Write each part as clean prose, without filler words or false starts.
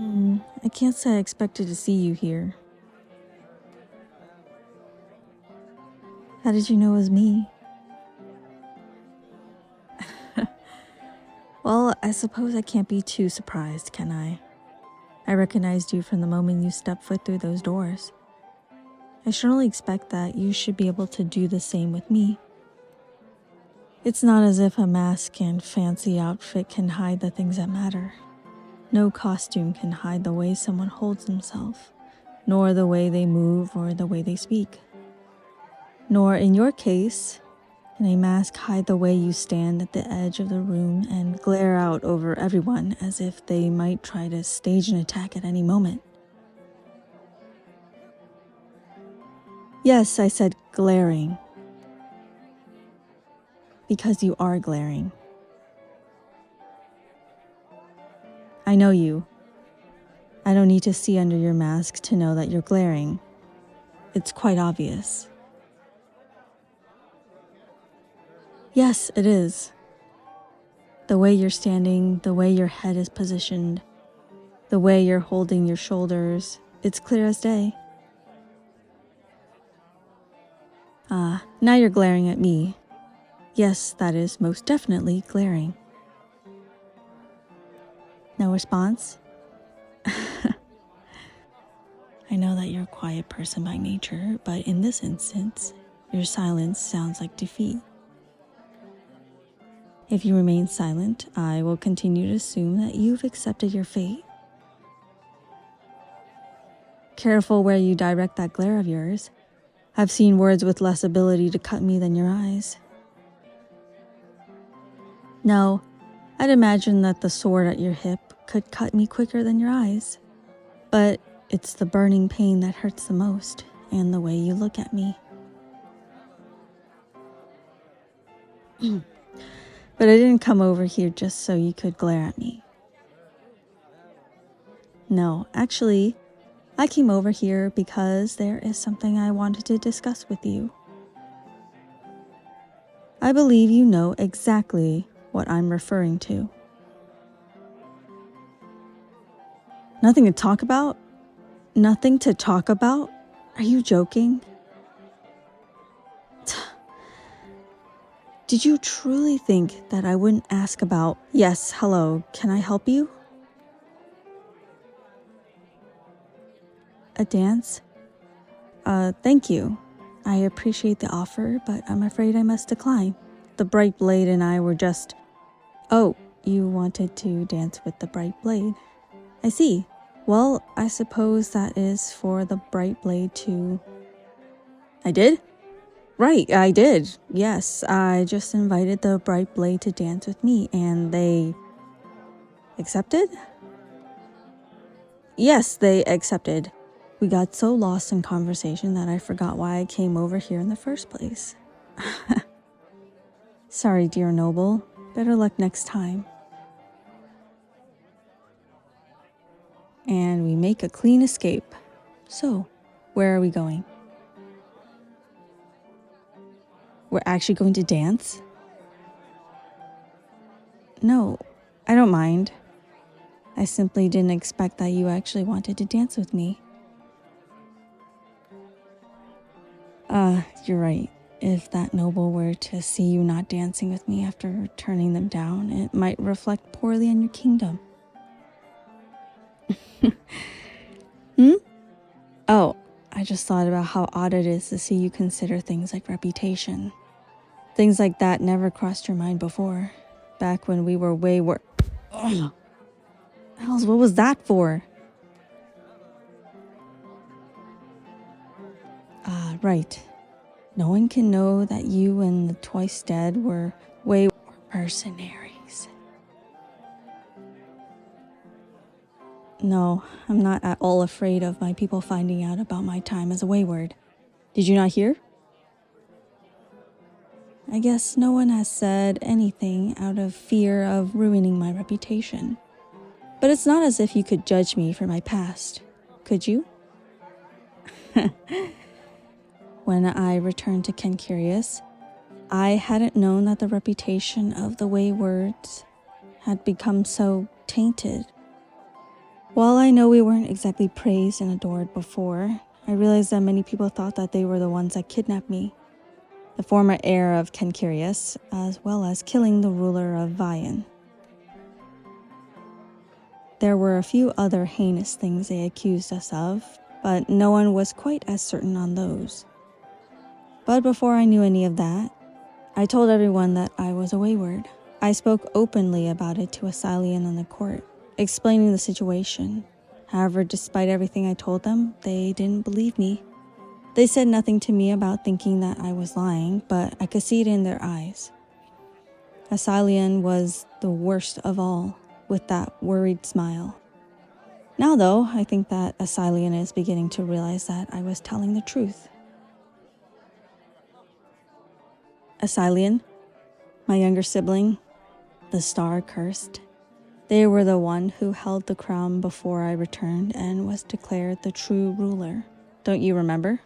I can't say I expected to see you here. How did you know it was me? Well, I suppose I can't be too surprised, can I? I recognized you from the moment you stepped foot through those doors. I should only expect that you should be able to do the same with me. It's not as if a mask and fancy outfit can hide the things that matter. No costume can hide the way someone holds himself, nor the way they move or the way they speak. Nor, in your case, can a mask hide the way you stand at the edge of the room and glare out over everyone as if they might try to stage an attack at any moment. Yes, I said glaring. Because you are glaring. I know you. I don't need to see under your mask to know that you're glaring. It's quite obvious. Yes, it is. The way you're standing, the way your head is positioned, the way you're holding your shoulders, it's clear as day. Now you're glaring at me. Yes, that is most definitely glaring. No response? I know that you're a quiet person by nature, but in this instance, your silence sounds like defeat. If you remain silent, I will continue to assume that you've accepted your fate. Careful where you direct that glare of yours. I've seen words with less ability to cut me than your eyes. No, I'd imagine that the sword at your hip could cut me quicker than your eyes. But it's the burning pain that hurts the most, and the way you look at me. But I didn't come over here just so you could glare at me. No, actually, I came over here because there is something I wanted to discuss with you. I believe you know exactly what I'm referring to. Nothing to talk about? Nothing to talk about? Are you joking? Did you truly think that I wouldn't ask about, yes, hello, can I help you? A dance? Thank you. I appreciate the offer, but I'm afraid I must decline. The Bright Blade and I were just... Oh, you wanted to dance with the Bright Blade. I see. Well, I suppose that is for the Bright Blade to... I did? Right, I did. Yes, I just invited the Bright Blade to dance with me, and they... accepted? Yes, they accepted. We got so lost in conversation that I forgot why I came over here in the first place. Sorry, dear noble. Better luck next time. And we make a clean escape. So, where are we going? We're actually going to dance? No, I don't mind. I simply didn't expect that you actually wanted to dance with me. You're right. If that noble were to see you not dancing with me after turning them down, it might reflect poorly on your kingdom. Oh, I just thought about how odd it is to see you consider things like reputation. Things like that never crossed your mind before. Back when we were Ugh. Hells, what was that for? Right. No one can know that you and the twice dead were mercenaries. No, I'm not at all afraid of my people finding out about my time as a wayward. Did you not hear? I guess no one has said anything out of fear of ruining my reputation. But it's not as if you could judge me for my past, could you? When I returned to Kencurious, I hadn't known that the reputation of the Waywards had become so tainted. While I know we weren't exactly praised and adored before, I realized that many people thought that they were the ones that kidnapped me. The former heir of Kenkirius, as well as killing the ruler of Vian. There were a few other heinous things they accused us of, but no one was quite as certain on those. But before I knew any of that, I told everyone that I was a wayward. I spoke openly about it to Asyllian in the court, explaining the situation. However, despite everything I told them, they didn't believe me. They said nothing to me about thinking that I was lying, but I could see it in their eyes. Asyllian was the worst of all, with that worried smile. Now though, I think that Asyllian is beginning to realize that I was telling the truth. Asyllian, my younger sibling, the star-cursed, they were the one who held the crown before I returned and was declared the true ruler. Don't you remember?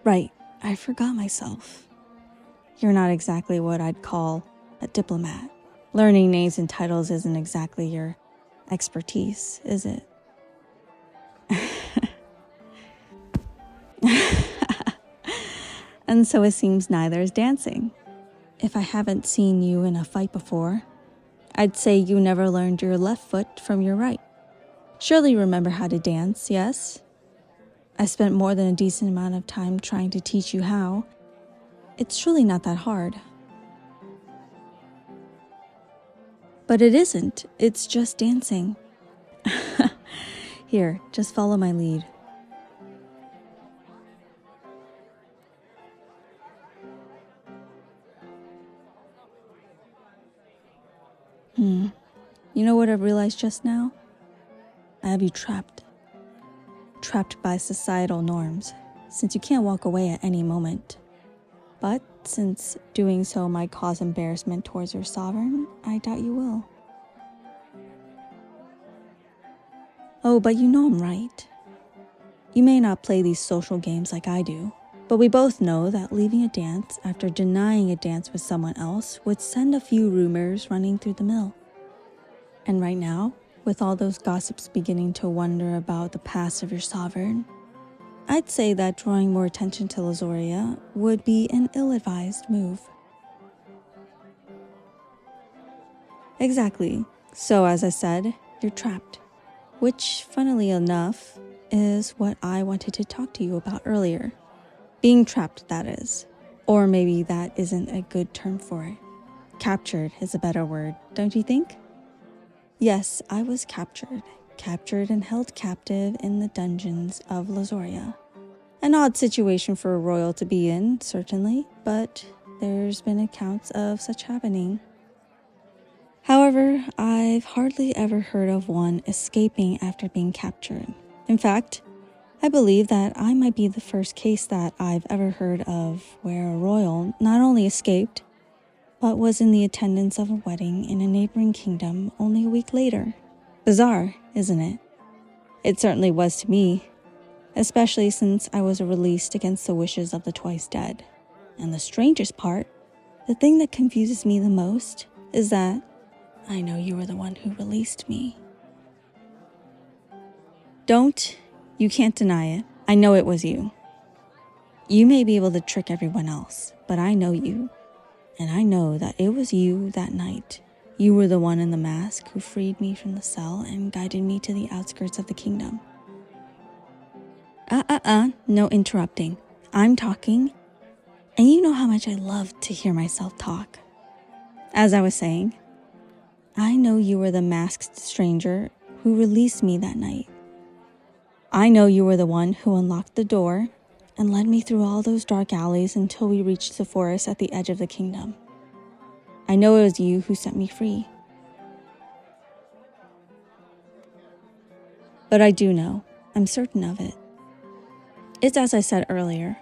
Right, I forgot myself. You're not exactly what I'd call a diplomat. Learning names and titles isn't exactly your expertise, is it? And so it seems neither is dancing. If I haven't seen you in a fight before, I'd say you never learned your left foot from your right. Surely you remember how to dance, yes? I spent more than a decent amount of time trying to teach you how. It's truly not that hard. But it isn't, it's just dancing. Here, just follow my lead. You know what I've realized just now? I have you trapped. Trapped by societal norms, since you can't walk away at any moment. But since doing so might cause embarrassment towards your sovereign, I doubt you will. Oh, but you know I'm right. You may not play these social games like I do, but we both know that leaving a dance after denying a dance with someone else would send a few rumors running through the mill. And right now, with all those gossips beginning to wonder about the past of your sovereign, I'd say that drawing more attention to Lazoria would be an ill-advised move. Exactly. So as I said, you're trapped. Which, funnily enough, is what I wanted to talk to you about earlier. Being trapped, that is. Or maybe that isn't a good term for it. Captured is a better word, don't you think? Yes, I was captured and held captive in the dungeons of Lazoria. An odd situation for a royal to be in, certainly, but there's been accounts of such happening. However, I've hardly ever heard of one escaping after being captured. In fact, I believe that I might be the first case that I've ever heard of where a royal not only escaped, but was in the attendance of a wedding in a neighboring kingdom only a week later. Bizarre, isn't it? It certainly was to me, especially since I was released against the wishes of the twice dead. And the strangest part, the thing that confuses me the most, is that I know you were the one who released me. You can't deny it. I know it was you. You may be able to trick everyone else, but I know you. And I know that it was you that night. You were the one in the mask who freed me from the cell and guided me to the outskirts of the kingdom. No interrupting. I'm talking, and you know how much I love to hear myself talk. As I was saying, I know you were the masked stranger who released me that night. I know you were the one who unlocked the door and led me through all those dark alleys until we reached the forest at the edge of the kingdom. I know it was you who set me free. But I do know, I'm certain of it. It's as I said earlier,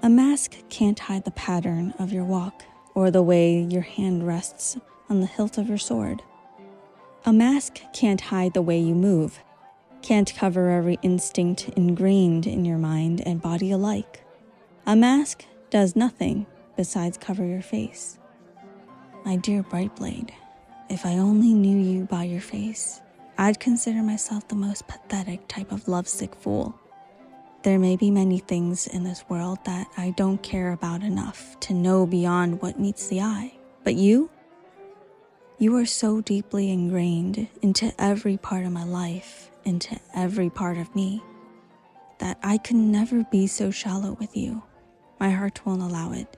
a mask can't hide the pattern of your walk or the way your hand rests on the hilt of your sword. A mask can't hide the way you move, can't cover every instinct ingrained in your mind and body alike. A mask does nothing besides cover your face. My dear Brightblade, if I only knew you by your face, I'd consider myself the most pathetic type of lovesick fool. There may be many things in this world that I don't care about enough to know beyond what meets the eye. But you are so deeply ingrained into every part of my life, into every part of me, that I could never be so shallow with you. My heart won't allow it.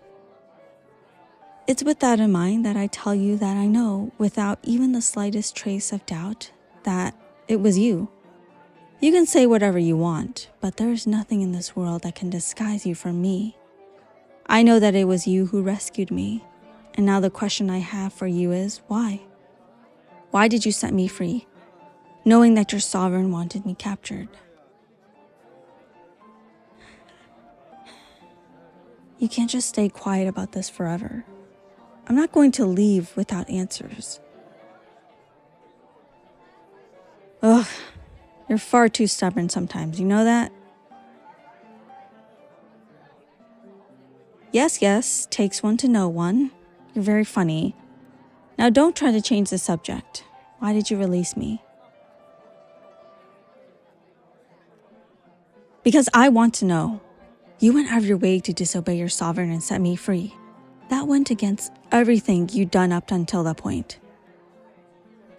It's with that in mind that I tell you that I know, without even the slightest trace of doubt, that it was you. You can say whatever you want, but there is nothing in this world that can disguise you from me. I know that it was you who rescued me, and now the question I have for you is, why? Why did you set me free, knowing that your sovereign wanted me captured? You can't just stay quiet about this forever. I'm not going to leave without answers. Ugh, you're far too stubborn sometimes, you know that? Yes, takes one to know one. You're very funny. Now don't try to change the subject. Why did you release me? Because I want to know. You went out of your way to disobey your sovereign and set me free. That went against everything you'd done up until that point.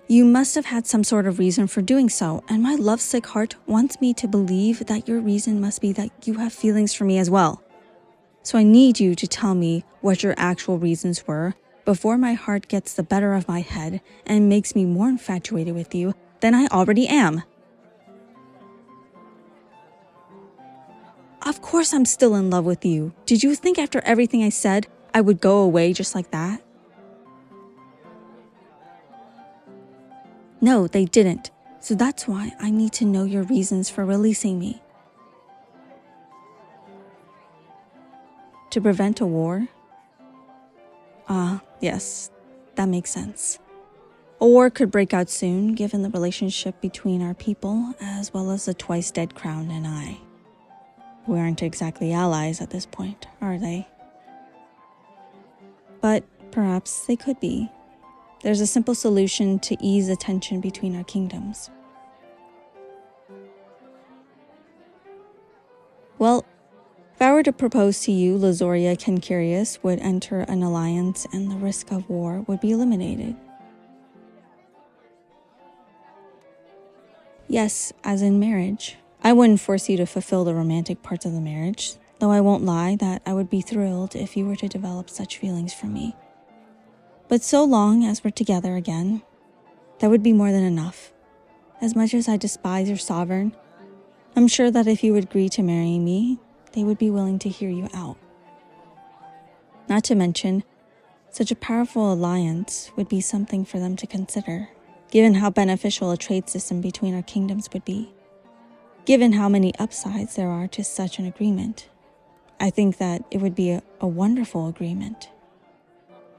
You must have had some sort of reason for doing so, and my lovesick heart wants me to believe that your reason must be that you have feelings for me as well. So I need you to tell me what your actual reasons were before my heart gets the better of my head and makes me more infatuated with you than I already am. Of course I'm still in love with you. Did you think after everything I said, I would go away just like that? No, they didn't. So that's why I need to know your reasons for releasing me. To prevent a war? Yes, that makes sense. A war could break out soon, given the relationship between our people, as well as the twice-dead crown and I. We aren't exactly allies at this point, are they? But perhaps they could be. There's a simple solution to ease the tension between our kingdoms. Well, if I were to propose to you, Lazoria Cancurius would enter an alliance and the risk of war would be eliminated. Yes, as in marriage. I wouldn't force you to fulfill the romantic parts of the marriage, though I won't lie that I would be thrilled if you were to develop such feelings for me. But so long as we're together again, that would be more than enough. As much as I despise your sovereign, I'm sure that if you would agree to marry me, they would be willing to hear you out. Not to mention, such a powerful alliance would be something for them to consider, given how beneficial a trade system between our kingdoms would be. Given how many upsides there are to such an agreement, I think that it would be a wonderful agreement.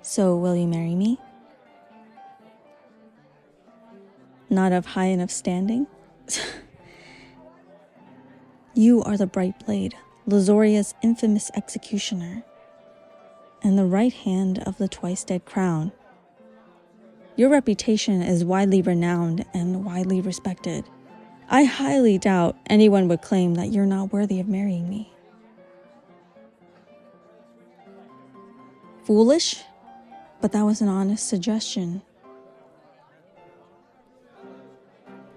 So, will you marry me? Not of high enough standing? You are the bright blade, Lazoria's infamous executioner, and the right hand of the twice-dead crown. Your reputation is widely renowned and widely respected. I highly doubt anyone would claim that you're not worthy of marrying me. Foolish? But that was an honest suggestion.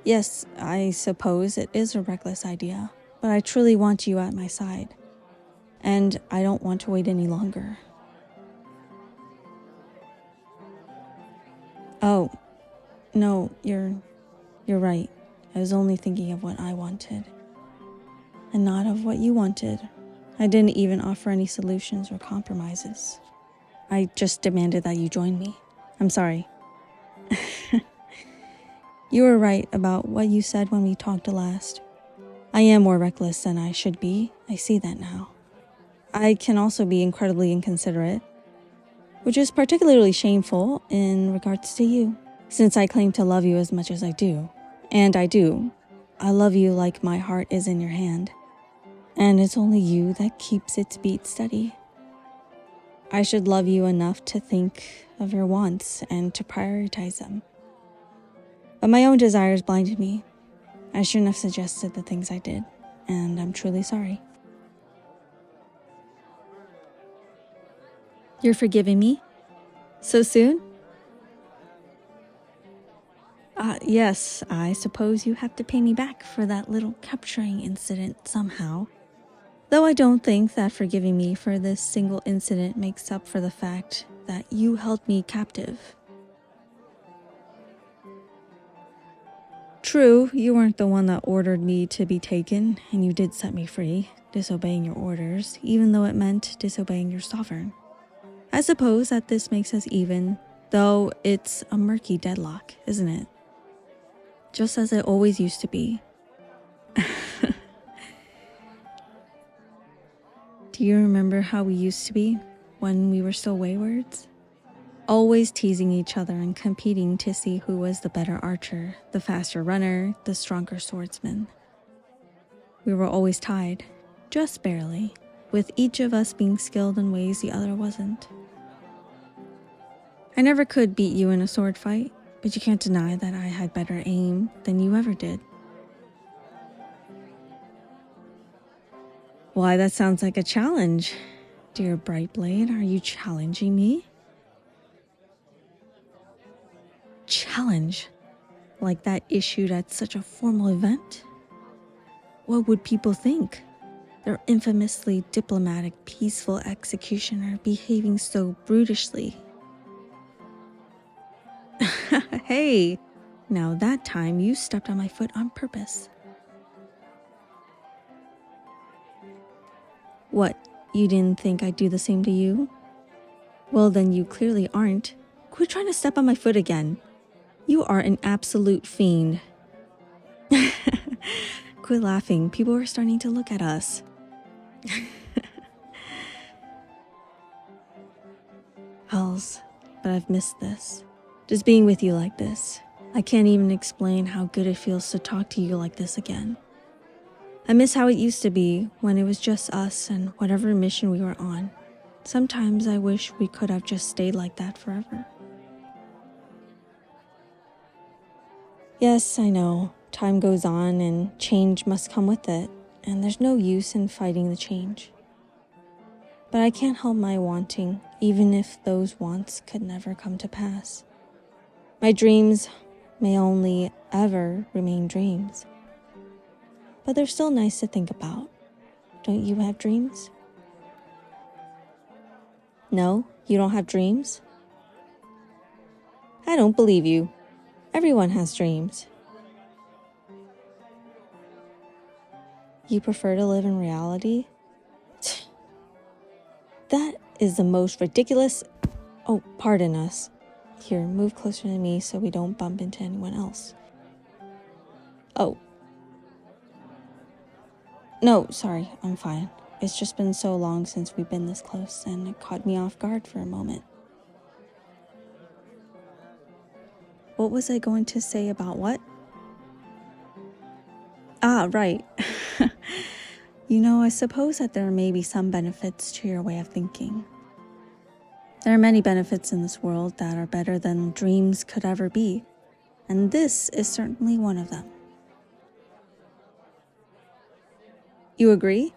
Yes, I suppose it is a reckless idea, but I truly want you at my side, and I don't want to wait any longer. Oh, no, you're right. I was only thinking of what I wanted, and not of what you wanted. I didn't even offer any solutions or compromises. I just demanded that you join me. I'm sorry. You were right about what you said when we talked last. I am more reckless than I should be. I see that now. I can also be incredibly inconsiderate, which is particularly shameful in regards to you, since I claim to love you as much as I do. And I do. I love you like my heart is in your hand, and it's only you that keeps its beat steady. I should love you enough to think of your wants and to prioritize them. But my own desires blinded me. I shouldn't have suggested the things I did, and I'm truly sorry. You're forgiving me? So soon? Yes, I suppose you have to pay me back for that little capturing incident somehow. Though I don't think that forgiving me for this single incident makes up for the fact that you held me captive. True, you weren't the one that ordered me to be taken, and you did set me free, disobeying your orders, even though it meant disobeying your sovereign. I suppose that this makes us even, though it's a murky deadlock, isn't it? Just as it always used to be. Do you remember how we used to be when we were still waywards? Always teasing each other and competing to see who was the better archer, the faster runner, the stronger swordsman. We were always tied, just barely, with each of us being skilled in ways the other wasn't. I never could beat you in a sword fight, but you can't deny that I had better aim than you ever did. Why, that sounds like a challenge. Dear Brightblade, are you challenging me? Challenge? Like that issued at such a formal event? What would people think? Their infamously diplomatic, peaceful executioner behaving so brutishly. Hey, now that time you stepped on my foot on purpose. What, you didn't think I'd do the same to you? Well, then you clearly aren't. Quit trying to step on my foot again. You are an absolute fiend. Quit laughing. People are starting to look at us. Hells, but I've missed this. Just being with you like this. I can't even explain how good it feels to talk to you like this again. I miss how it used to be when it was just us and whatever mission we were on. Sometimes I wish we could have just stayed like that forever. Yes, I know. Time goes on and change must come with it, and there's no use in fighting the change. But I can't help my wanting, even if those wants could never come to pass. My dreams may only ever remain dreams. But they're still nice to think about. Don't you have dreams? No, you don't have dreams? I don't believe you. Everyone has dreams. You prefer to live in reality? That is the most ridiculous... Oh, pardon us. Here, move closer to me so we don't bump into anyone else. Oh. No, sorry, I'm fine. It's just been so long since we've been this close, and it caught me off guard for a moment. What was I going to say about what? Ah, right. You know, I suppose that there may be some benefits to your way of thinking. There are many benefits in this world that are better than dreams could ever be, and this is certainly one of them. You agree?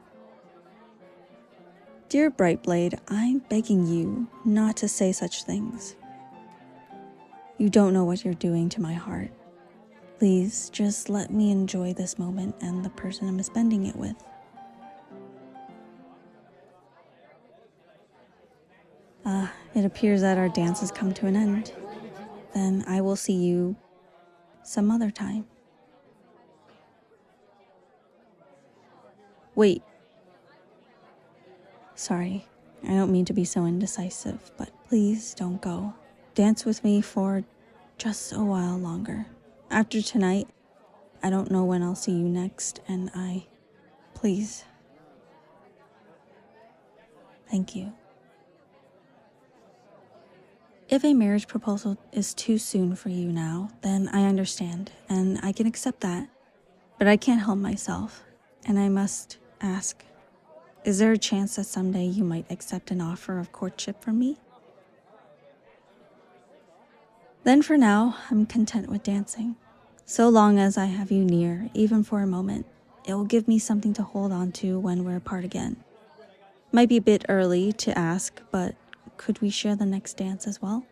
Dear Brightblade, I'm begging you not to say such things. You don't know what you're doing to my heart. Please, just let me enjoy this moment and the person I'm spending it with. It appears that our dance has come to an end. Then I will see you some other time. Wait. Sorry, I don't mean to be so indecisive, but please don't go. Dance with me for just a while longer. After tonight, I don't know when I'll see you next, and please. Thank you. If a marriage proposal is too soon for you now, then I understand, and I can accept that. But I can't help myself, and I must ask, Is there a chance that someday you might accept an offer of courtship from me? Then for now, I'm content with dancing. So long as I have you near, even for a moment, it will give me something to hold on to when we're apart again. Might be a bit early to ask, but could we share the next dance as well?